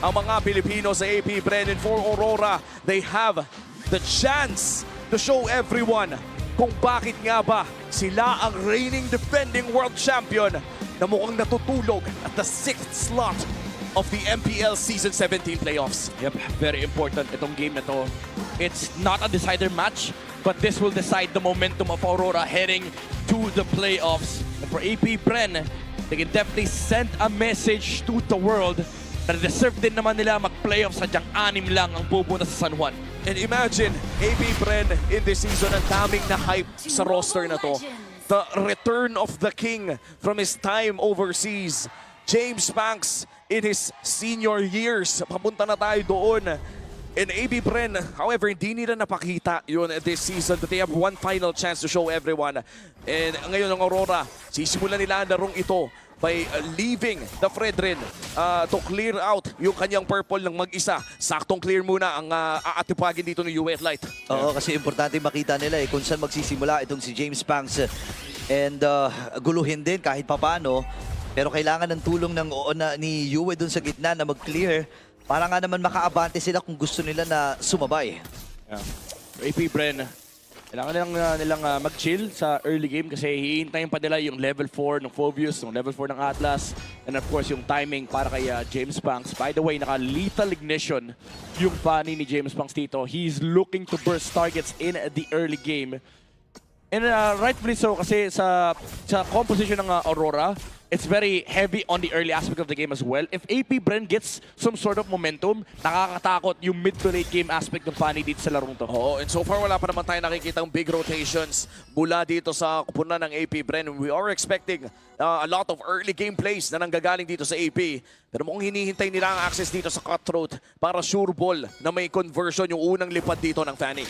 ang mga Pilipino sa AP Brennan for Aurora. They have the chance to show everyone kung bakit nga ba sila ang reigning defending world champion na mukhang natutulog at the 6th slot of the MPL Season 17 playoffs. Yep, very important itong game na to. It's not a decider match, but this will decide the momentum of Aurora heading to the playoffs. And for AP Bren, they can definitely send a message to the world na deserve din naman nila mag-playoffs, sadyang 6 lang ang pupunta sa San Juan. And imagine, AP Bren in this season, ang daming na hype sa roster na to. The return of the king from his time overseas. James Banks in his senior years. Papunta na tayo doon. And AP Bren, however, hindi nila napakita yun this season, but they have one final chance to show everyone. And ngayon ang Aurora, sisimulan nila ang larong ito by leaving the Fredrin to clear out yung kanyang purple ng mag-isa. Saktong clear muna ang aatipagin dito ng UF Light. Oo, kasi importante makita nila kung saan magsisimula itong si James Banks. And guluhin din kahit papano. Pero kailangan ng tulong ni Yue dun sa gitna na mag-clear para nga naman makaabante sila kung gusto nila na sumabay. Yeah. For AP Bren, kailangan nilang mag-chill sa early game kasi hihintayin pa nila yung level 4 ng Phobius, yung level 4 ng Atlas, and of course yung timing para kay James Banks. By the way, naka-lethal ignition yung Fanny ni James Banks dito. He's looking to burst targets in the early game. And rightfully so kasi sa composition ng Aurora, it's very heavy on the early aspect of the game as well. If AP Bren gets some sort of momentum, nakakatakot yung mid to late game aspect ng Fanny dito sa larong to. Oo, and so far wala pa naman tayo nakikitang big rotations mula dito sa kupunan ng AP Bren. We are expecting a lot of early game plays na nanggagaling dito sa AP. Pero mukhang hinihintay nila ang access dito sa Cutthroat para sure ball na may conversion yung unang lipad dito ng Fanny.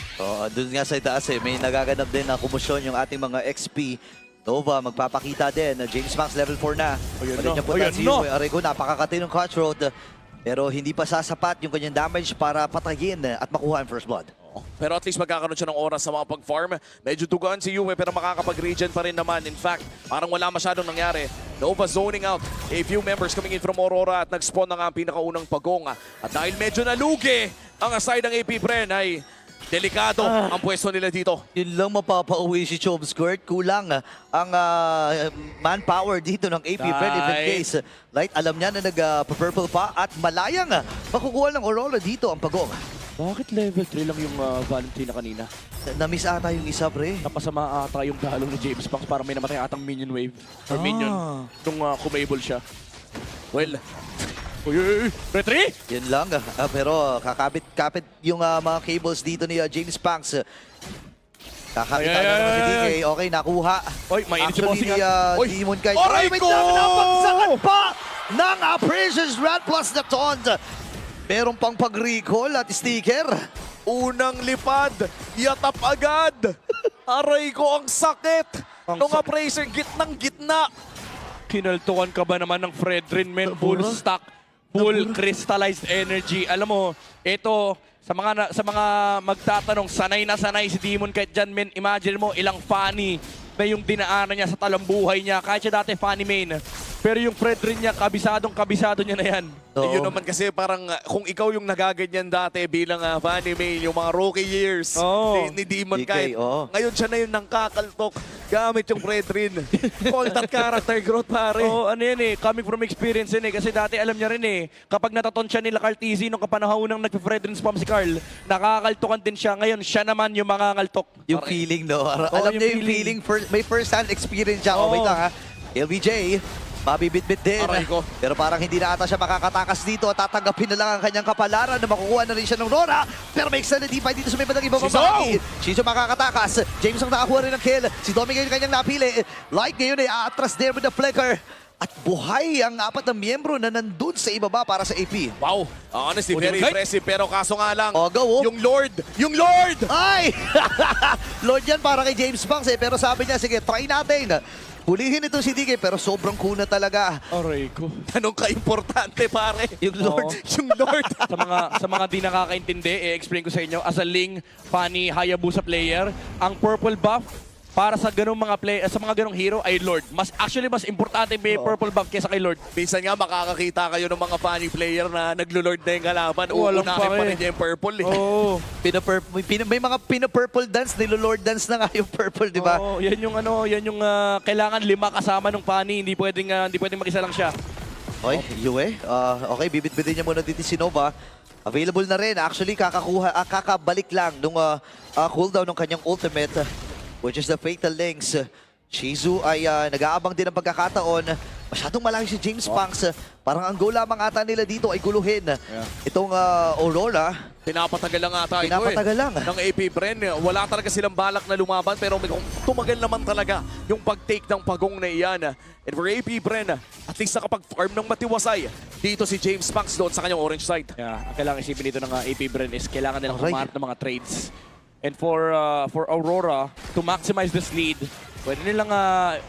Doon nga sa itaas may nagaganap din na kumusyon yung ating mga XP. Nova magpapakita din na James Banks level 4 na. Palit niya po si Yue. Arego, napakakatinong Cutthroat. Pero hindi pa sasapat yung kanyang damage para patayin at makuha ang first blood. Pero at least magkakaroon siya ng oras sa mga pag-farm. Medyo dugaan si Yue pero makakapag-regen pa rin naman. In fact, parang wala masyadong nangyari. Nova zoning out. A few members coming in from Aurora at nag-spawn na nga ang pinakaunang pagong. At dahil medyo nalugi ang side ng AP Bren ay delikado ang pwesto nila dito. Yun lang mapapauwi si Chomsquirt. Kulang ang manpower dito ng AP Bren. If in case, Light alam niya na nag-purple pa at malayang makukuha ng Aurora dito ang pagong. Bakit level 3 lang yung Valentina kanina? Na-miss ata yung isa, pre. Napasama ata yung dalo ni James Banks para may namatay atang minion wave. Or minion nung kumable siya. Well, uy, retry! Yan lang. Pero kakapit yung mga cables dito ni James Banks. Kakapitan na naman si DK. Okay, nakuha. Oy, mainit si Actually, Bossing. ni Demon Kite. Aray Wait ko! lang, napagsakan pa ng Precious Rat plus na Taunt. Meron pang pag-recall at sticker. Unang lipad, yatap agad. Aray ko, ang sakit. Nung appraiser, gitnang-gitna. Kinaltukan ka ba naman ng Fredrin, men? Full stack, full crystallized energy. Alam mo, ito, sa mga magtatanong, sanay na sanay si Demon kahit dyan, men. Imagine mo, ilang Fanny na yung dinaanan niya sa talambuhay niya. Kahit siya dati Fanny main. Pero yung Fredrin niya, kabisado niya na yan. Yun naman kasi parang kung ikaw yung nagaganyan dati bilang Fanny Mail, yung mga rookie years ni Demon Kite. Ngayon siya na yung nangkakaltok gamit yung Fredrin. Call that character growth, pare. Ano yan coming from experience yan Kasi dati alam niya rin kapag nataton siya nila Carl TZ nung kapanahon nang nagpe-Fredrin spam si Carl, nakakaltukan din siya. Ngayon, siya naman yung mga ngaltok. Yung feeling, no? Alam niya yung feeling. May first-hand experience siya. Wait lang, LBJ. Mabibitbit din. Pero parang hindi na ata siya makakatakas dito at tatanggapin na lang ang kanyang kapalaran na makukuha na rin siya ng Rora. Pero may extended defy dito sa may bandang ibang bahagi. Shizu makakatakas. James ang nakakuha rin ng kill. Si Domi ngayon kanyang napili. Light ngayon ay aatras there with the flicker. At buhay ang 4 na miyembro na nandun sa ibaba para sa AP. Wow, honestly, very impressive. Pero kaso nga lang, yung Lord! Ay! Lord yan para kay James Banks Pero sabi niya, sige, try natin. Hulihin ito si DK pero sobrang kuna talaga. Aray ko. Anong ka-importante, pare? Yung Lord. Yung Lord. sa mga di nakakaintindi, i-explain ko sa inyo, as a Ling, Fanny, Hayabusa player, ang purple buff para sa ganung sa mga ganung hero ay Lord. Actually mas importante may purple buff kaysa kay Lord. Minsan nga makakakita kayo ng mga funny player na naglo-lord na yung kalaban. Walang Uunahin pa pake. rin niya yung purple eh. Oo. May mga pina-purple dance, nilo-lord dance na nga yung purple, di ba? Oo, yan yung kailangan 5 kasama ng Fanny, hindi pwedeng mag-isa lang siya. Okay, Yue. Okay, bibit-bitin niya muna dito si Nova. Available na rin. Actually, kakabalik lang nung cooldown ng kanyang ultimate, which is the Fatal Links. Shizu ay nag-aabang din ng pagkakataon. Masyadong malaki si James Punks. Parang ang goal lamang ata nila dito ay guluhin itong Aurora. Pinapatagal lang ata ito Pinapatagal lang. ng AP Bren. Wala talaga silang balak na lumaban pero tumagal naman talaga yung pag-take ng pagong na iyan. And for AP Bren, at least nakapag-farm ng matiwasay dito si James Punks doon sa kanyang orange side. Yeah, ang kailangan isipin dito ng AP Bren is kailangan nilang Alright. humanap ng mga trades. And for Aurora, to maximize this lead, pwede nilang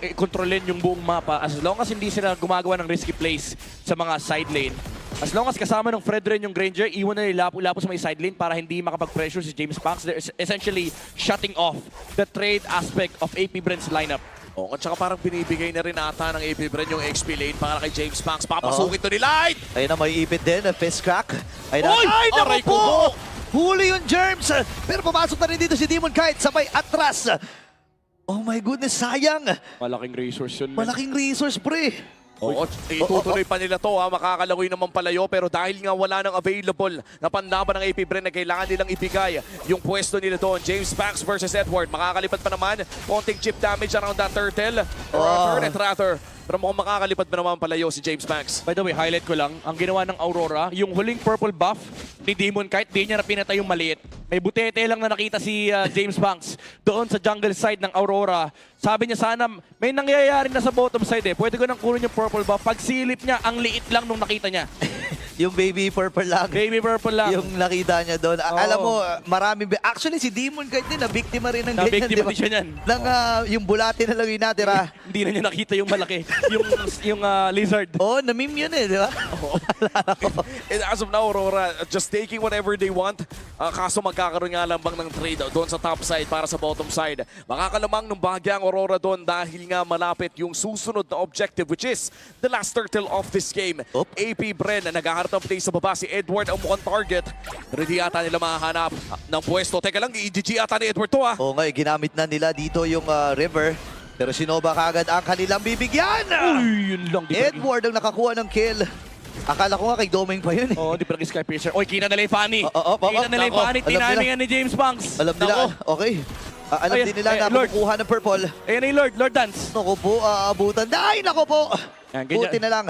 i-controlin yung buong mapa as long as hindi sila gumagawa ng risky plays sa mga side lane. As long as kasama ng Fredren yung Granger, iwan na nila lapo sa may side lane para hindi makapag-pressure si James Punks. They're essentially shutting off the trade aspect of AP Bren's lineup. Oo, at saka parang binibigay na rin ata ng AP Bren yung XP lane para kay James Punks. Papasukin to ni Light! Ayun na, may ipit din. Fist crack. Ay, Oy! naku Aray ko po! po! Huli yung Germs. Pero pumasok na rin dito si Demon Kite. Sabay atras. Oh my goodness, sayang. Malaking resource yun. man. Malaking resource, pre. Oo, itutuloy pa nila to ha. Makakalagoy naman palayo pero dahil nga wala nang available na panlaban ng AP Bren na kailangan nilang ibigay yung pwesto nila doon. James Punks versus Edward. Makakalipad pa naman. Konting chip damage around that turtle. Turret rather. Pero mukhang makakalipad pa naman palayo si James Punks. By the way, highlight ko lang, ang ginawa ng Aurora, yung huling purple buff ni Demon Kite, di niya na pinatay yung maliit. May butete lang na nakita si James Punks doon sa jungle side ng Aurora. Sabi niya sana, may nangyayari na sa bottom side eh. Pwede ko nang kunin yung purple buff. Pag silip niya, ang liit lang nung nakita niya. Yung baby purple lang. Baby purple lang. Yung nakita niya doon. Oo. Alam mo, marami. Actually, si Demon Kite din, na-biktima rin ng ganyan. Na-biktima din siya niyan. Nang yung bulati na lang yung natira. Hindi na niya nakita yung malaki. yung lizard. Oh, na-meme yun eh, di ba? And as of now, Aurora, just taking whatever they want. Kaso magkakaroon nga lambang ng trade doon sa top side para sa bottom side. Makakalamang ng bahagyang Aurora doon dahil nga malapit yung susunod na objective which is the last turtle of this game. Oop. AP Bren, naghaharap ng play sa baba. Si Edward ang mukhang target. Pero hindi yata nila mahanap ng pwesto. Teka lang, i-GG ata ni Edward to ah. Oo nga, ginamit na nila dito yung river. Pero si Nova kagad ang kanilang bibigyan. Uy, yun lang. Edward ang nakakuha ng kill. Akala ko nga kay Doming pa yun eh. Oh, di pa nag-Sky Piercer. Oy, kita nila yung Fanny. Kita nila yung Fanny. Alam nila. Tinamingan ni James Punks. Alam nila, okay. Alam Ayan, din nila na Lord. makukuha ng purple. Ayan na yung Lord Dance. Naku po, aabutan. Ay, naku po! Yan, ganyan. Buti na lang.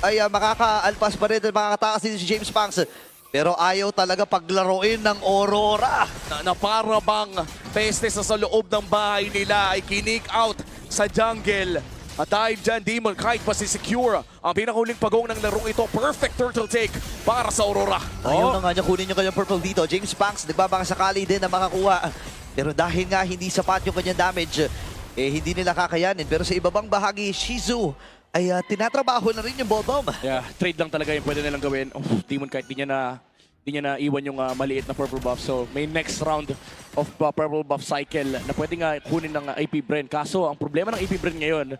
Ay, makaka-alpas pa rin at makakatakas din si James Punks. Pero ayaw talaga paglaruin ng Aurora. Na para bang peste sa loob ng bahay nila ay kinik out sa jungle. At dahil dyan, Demon Kite masisecure ang pinakahuling pagong ng larong ito. Perfect turtle take para sa Aurora. Ayaw na nga niya kunin yung kanyang purple dito. James Punks, nagbabaka sakali din na makakuha. Pero dahil nga hindi sapat yung kanyang damage, hindi nila kakayanin. Pero sa ibabang bahagi, Shizu ay tinatrabaho na rin yung bottom. Yeah, trade lang talaga yung pwede nilang gawin. Oh, Demon Kite, di niya na iwan yung maliit na purple buff. So may next round of purple buff cycle na pwede nga kunin ng AP Bren. Kaso ang problema ng AP Bren ngayon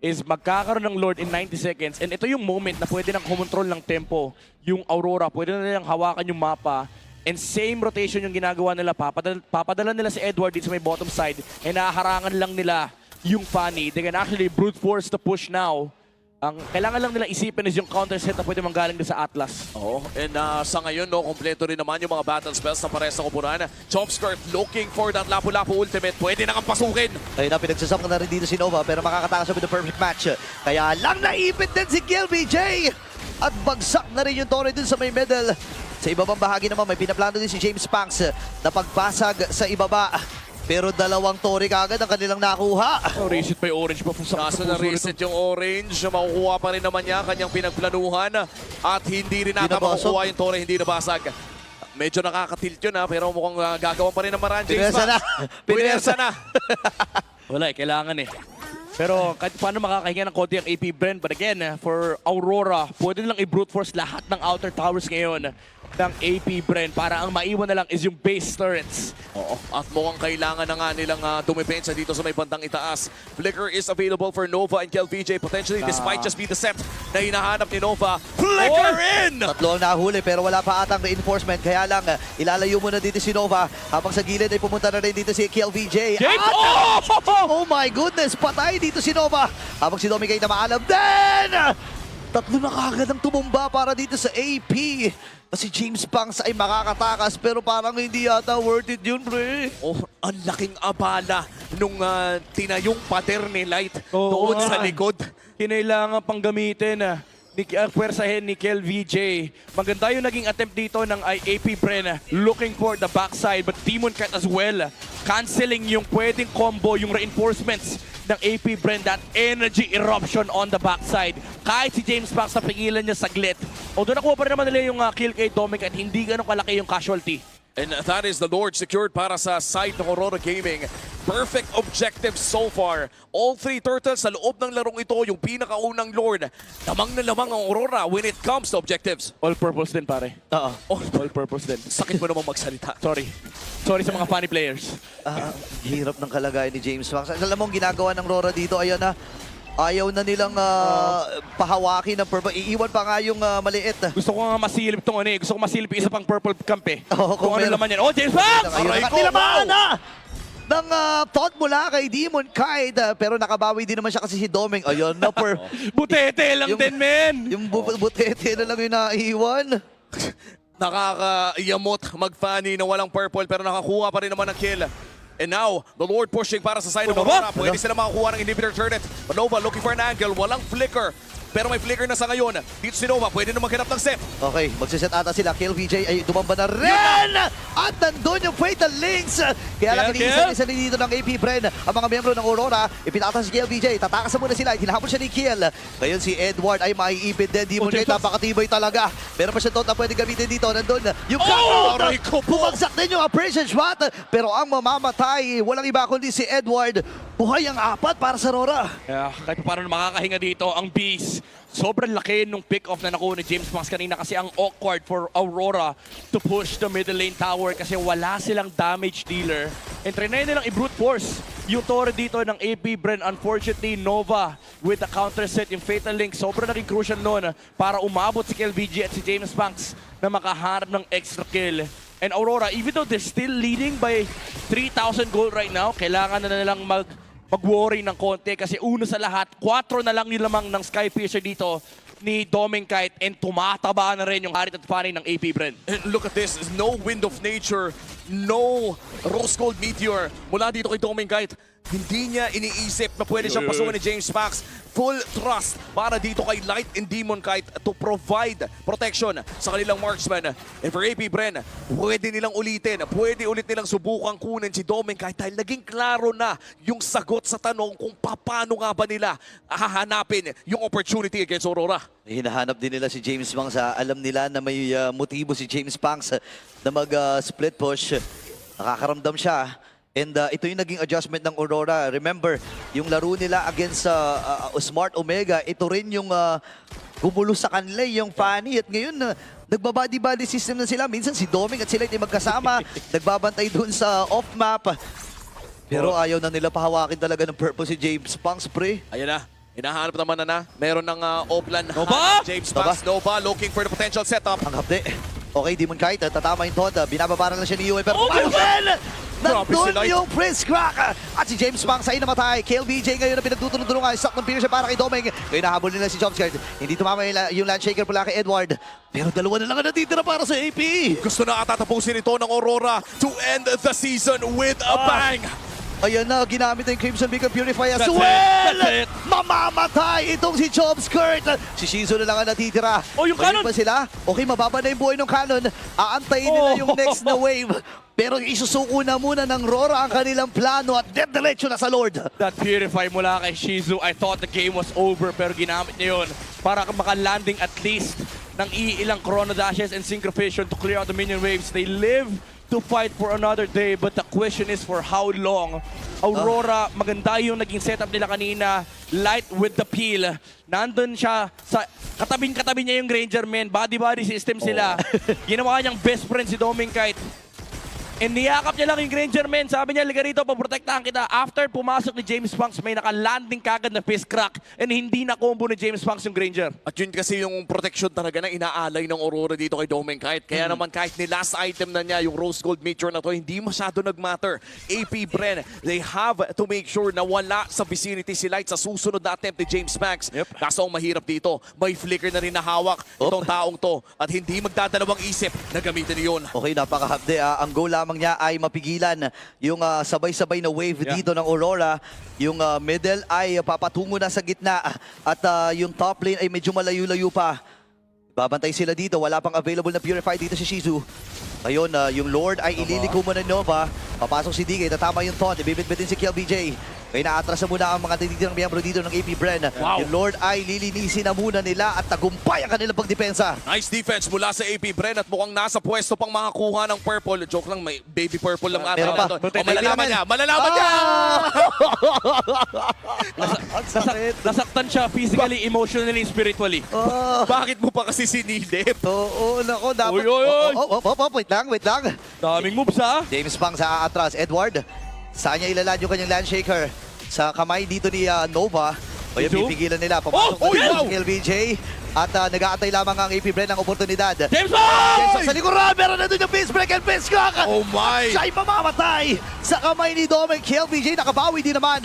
is magkakaroon ng Lord in 90 seconds. And ito yung moment na pwede nang kumontrol ng tempo yung Aurora. Pwede na nilang hawakan yung mapa. And same rotation yung ginagawa nila. Papadala nila si Edward dito sa may bottom side. And nahaharangan lang nila yung Fanny. They can actually brute force the push now. Ang kailangan lang nila isipin is yung counter set na pwede manggaling din sa Atlas. Oo, and sa ngayon, no, kompleto rin naman yung mga battle spells na pares sa kupunan. Chomp Skirt looking for that Lapu-Lapu ultimate. Pwede na kang pasukin. Ayun na, pinagsasama na rin dito si Nova pero makakatakas siya with the perfect match. Kaya lang naipit din si Gilby J. At bagsak na rin yung Torre dun sa may middle. Sa ibabang bahagi naman, may pinaplano din si James Punks na pagbasag sa ibaba. Pero dalawang Torre kagad ang kanilang nakuha. Oh, reset pa yung orange buff. Kaso na reset yung orange, makukuha pa rin naman niya kanyang pinagplanuhan. At hindi rin nata makukuha yung Torre, hindi nabasag. Medyo nakakatilt yun ha, pero mukhang gagawa pa rin ng maraan. James Pinersa na. Pinersa na. Wala eh, kailangan eh. Pero kahit paano makakahinga ng konti ang AP Bren. But again, for Aurora, pwede nilang i-brute force lahat ng outer towers ngayon ng AP Bren para ang maiwan na lang is yung base turrets. Oo, at mukhang kailangan na nga nilang dumipensa dito sa may bandang itaas. Flicker is available for Nova and KelVJ. Potentially, this might just be the set na hinahanap ni Nova. Flicker in! Tatlo ang nahuli pero wala pa atang reinforcement. Kaya lang, ilalayo muna dito si Nova. Habang sa gilid ay pumunta na rin dito si KelVJ. James! Oh my goodness! Patay dito si Nova. Habang si Domingay na maalam din! Tatlo na kagad ang tumumba para dito sa AP. Si James Banks ay makakatakas pero parang hindi yata worth it yun, pre. Oh, ang laking abala nung tinayong pader ni Light Oo doon nga. sa likod. Kinailangan pang gamitin pwersahin ni KelVJ. Maganda yung naging attempt dito ng AP Bren looking for the backside but Demon Cat as well. Canceling yung pwedeng combo, yung reinforcements ng AP Bren, that energy eruption on the backside. Kahit si James Banks napigilan niya saglit. Although nakuha pa rin naman nila yung kill kay Dominic at hindi ganun kalaki yung casualty. And that is the Lord secured para sa side ng Aurora Gaming. Perfect objective so far. All three turtles sa loob ng larong ito, yung pinakaunang Lord. Lamang na lamang ang Aurora when it comes to objectives. All-purpose din, pare. Oo. All-purpose din. Sakit mo namang magsalita. Sorry. Sorry sa mga funny players. Hirap ng kalagayan ni James Banks. Alam mo ang ginagawa ng Rora dito, ayan na. Ayaw na nilang pahawakin ng purple. Iiwan pa nga yung maliit. Gusto ko nga masilip tong ano eh. Gusto ko masilip yung isa pang purple camp eh. Oo, kung ano meron. naman yan. Oh, James Banks! Ayun, Aray ko, nilamaan wow! na! Ng thought mula kay Demon Kite. Pero nakabawi din naman siya kasi si Doming. Ayun na, Butete lang Yung- din, men! yung butete na lang yung naiwan. Nakakayamot mag-funny na walang purple pero nakakuha pa rin naman ng kill. And now, the Lord pushing para sa side ng Nova? Aurora. Pwede sila makakuha ng inhibitor turret. But Nova looking for an angle. Walang flicker. Pero may flicker na sa ngayon. Dito si Nova, pwede na maghanap ng set. Okay, magsiset ata sila. KelVJ ay dumamba na rin! At nandun yung Fatal Links! Kaya lang Kill, iniisa-isa dito ng AP Bren. Ang mga miyembro ng Aurora, ipinatas si KelVJ. Tatakas na muna sila. Hinahabol siya ni Kiel. Ngayon si Edward ay maiipid din. Demon Knight, napakatibay talaga. Meron pa siya doon na pwede gamitin dito. Nandun yung aray ko po! Bumagsak din yung appreciation shot. Pero ang mamamatay, walang iba kundi si Edward. Buhay ang apat para sa Aurora. Kahit pa paano makakahinga dito ang Beast. Sobrang laki nung pick-off na nakuha ni James Banks kanina kasi ang awkward for Aurora to push the middle lane tower kasi wala silang damage dealer. And trinay nilang i-brute force yung torre dito ng AP Bren. Unfortunately, Nova with the counter set, yung Fatal Link, sobrang naging crucial noon para umabot si KelVJ at si James Banks na makaharap ng extra kill. And Aurora, even though they're still leading by 3,000 gold right now, kailangan na nilang mag-worry ng konti kasi una sa lahat, 4 na lang nilamang ng Skypiercer dito ni Doming Kite and tumataba na rin yung Harit at Fanny ng AP Bren. And look at this. No Wind of Nature. No Rose Gold Meteor. Mula dito kay Doming Kite. Hindi niya iniisip na pwede siyang pasukan ni James Banks. Full trust para dito kay Light and Demon Kite to provide protection sa kanilang marksman. And for AP Bren, pwede nilang ulitin. Pwede ulit nilang subukan kunin si Doming Kite dahil naging klaro na yung sagot sa tanong kung paano nga ba nila hahanapin yung opportunity against Aurora. Hinahanap din nila si James Banks. Alam nila na may motibo si James Banks na mag-split push. Nakakaramdam siya. And ito yung naging adjustment ng Aurora. Remember, yung laro nila against Smart Omega, ito rin yung gumulo sa kanila, yung Fanny. At ngayon, nagbabody-body system na sila. Minsan si Doming at sila hindi magkasama. Nagbabantay dun sa off-map. Pero ayaw na nila pahawakin talaga ng purpose si James Banks, pre. Ayan na. Hinahanap naman na. Meron ng Oplan. Nova? James Banks. Nova looking for the potential setup. Ang hapde. Okay, Demon Kite, tatama yung Todd. Binababa na lang siya ni Yue. Pero Oh, pumayos din! Grabe si Nandun Light. yung Prince Crack! At si James Banks ay namatay. KelVJ ngayon na pinagtutulong-tulungan. Stock ng Pierce para kay Doming. Ngayon nahabol nila si Jumpscare. Hindi tumama yung Landshaker pula kay Edward. Pero dalawa na lang ang natitira para sa AP. Gusto na atatapusin ito ng Aurora to end the season with a bang. Ayan na, ginamit na yung Crimson Beacon Purify as That's it. well! That's it. Mamamatay itong si Jumpskirt! Si Shizu na lang ang natitira. Oh, yung Pwede cannon! pa sila? Okay, mababa na yung buhay ng cannon. Aantayin nila yung next na wave. Pero isusuko na muna ng Rora ang kanilang plano at diretso na sa Lord. That Purify mula kay Shizu, I thought the game was over pero ginamit niya yun para maka-landing at least ng iilang Chrono Dashes and Synchrovision to clear out the minion waves. They live to fight for another day, but the question is for how long? Aurora, maganda yung naging setup nila kanina. Light with the peel. Nandun siya sa katabing-katabi niya yung Granger, man. Body-body system sila. Ginawa niyang best friend si Dominkite. And niyakap niya lang yung Granger, man. Sabi niya, liga rito, paprotektahan kita. After pumasok ni James Punks, may naka-landing kagad na fist crack. And hindi na combo ni James Punks yung Granger. At yun kasi yung protection talaga na inaalay ng Aurora dito kay Dominkite. Kaya naman kahit ni last item na niya, yung Rose Gold Meteor na to, hindi masyado nag-matter. AP Bren, they have to make sure na wala sa vicinity si Light sa susunod na attempt ni James Max. Kaso ang mahirap dito, may flicker na rin na hawak itong taong to. At hindi magdadalawang isip na gamitin yun. Okay, napakahapde. Ang goal lamang niya ay mapigilan yung sabay-sabay na wave dito ng Aurora. Yung middle ay papatungo na sa gitna at yung top lane ay medyo malayo-layo pa. Babantay sila dito. Wala pang available na Purify dito si Shizu. Ngayon, yung Lord ay ililiko muna ni Nova. Papasok si DK. Tatama yung taunt. Ibibit-bitin si KLBJ. Kaya naatras na muna ang mga tinitirang miyembro dito ng AP Bren. Yung Lord ay lilinisin na muna nila at tagumpay ang kanilang pagdepensa. Nice defense mula sa AP Bren at mukhang nasa pwesto pang makakuha ng purple. Joke lang, may baby purple lang Meron pa. ata. O malalaman niya, malalaman niya! Nasaktan siya physically, emotionally, spiritually. Bakit mo pa kasi sinilip? Oo, nako. Dapat... Uy. Wait lang. Daming moves, ha? James Pang sa atras. Edward, saan niya ilalan yung kanyang Landshaker? Sa kamay dito ni Nova. O yung pipigilan nila. Papasok na si LBJ. At nag-aantay lamang ang AP Bren ng oportunidad. James Bond! Sa likuran, meron na doon yung Beast Break and Beast Cock! Oh my! Siya'y mamamatay sa kamay ni Dominic. KLBJ nakabawi din naman.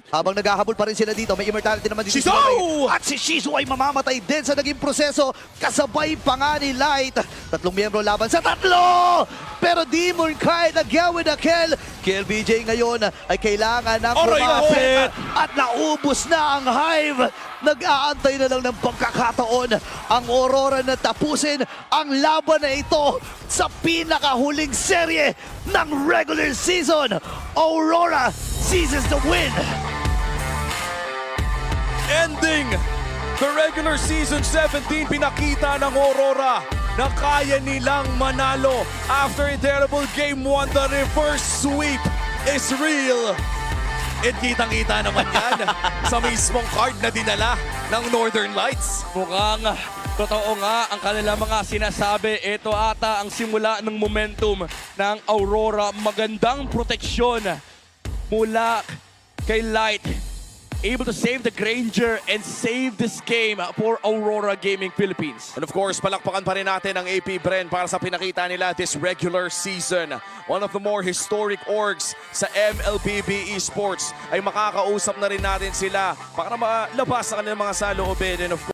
Habang naghahabol pa rin sila dito, may immortality naman dito. Shizu! At si Shizu ay mamamatay din sa naging proseso. Kasabay pa nga ni Light. 3 miyembro laban sa 3! Pero Demon Kite again with a kill. KLBJ ngayon ay kailangan ng kumapit. At naubos na ang Hive. Nag-aantay na lang ng pagkakataon ang Aurora na tapusin ang laban na ito sa pinakahuling serye ng regular season. Aurora seizes the win. Ending the regular season 17, pinakita ng Aurora na kaya nilang manalo after a terrible game 1. The reverse sweep is real. At kitang-kita naman yan sa mismong card na dinala ng Northern Lights. Mukhang totoo nga ang kanilang mga sinasabi. Ito ata ang simula ng momentum ng Aurora. Magandang proteksyon mula kay Light. Able to save the Granger and save this game for Aurora Gaming Philippines. And of course, palakpakan pa rin natin ang AP Bren para sa pinakita nila this regular season. One of the more historic orgs sa MLBB Esports ay makakausap na rin natin sila para malabas sa kanilang mga saloobin. And of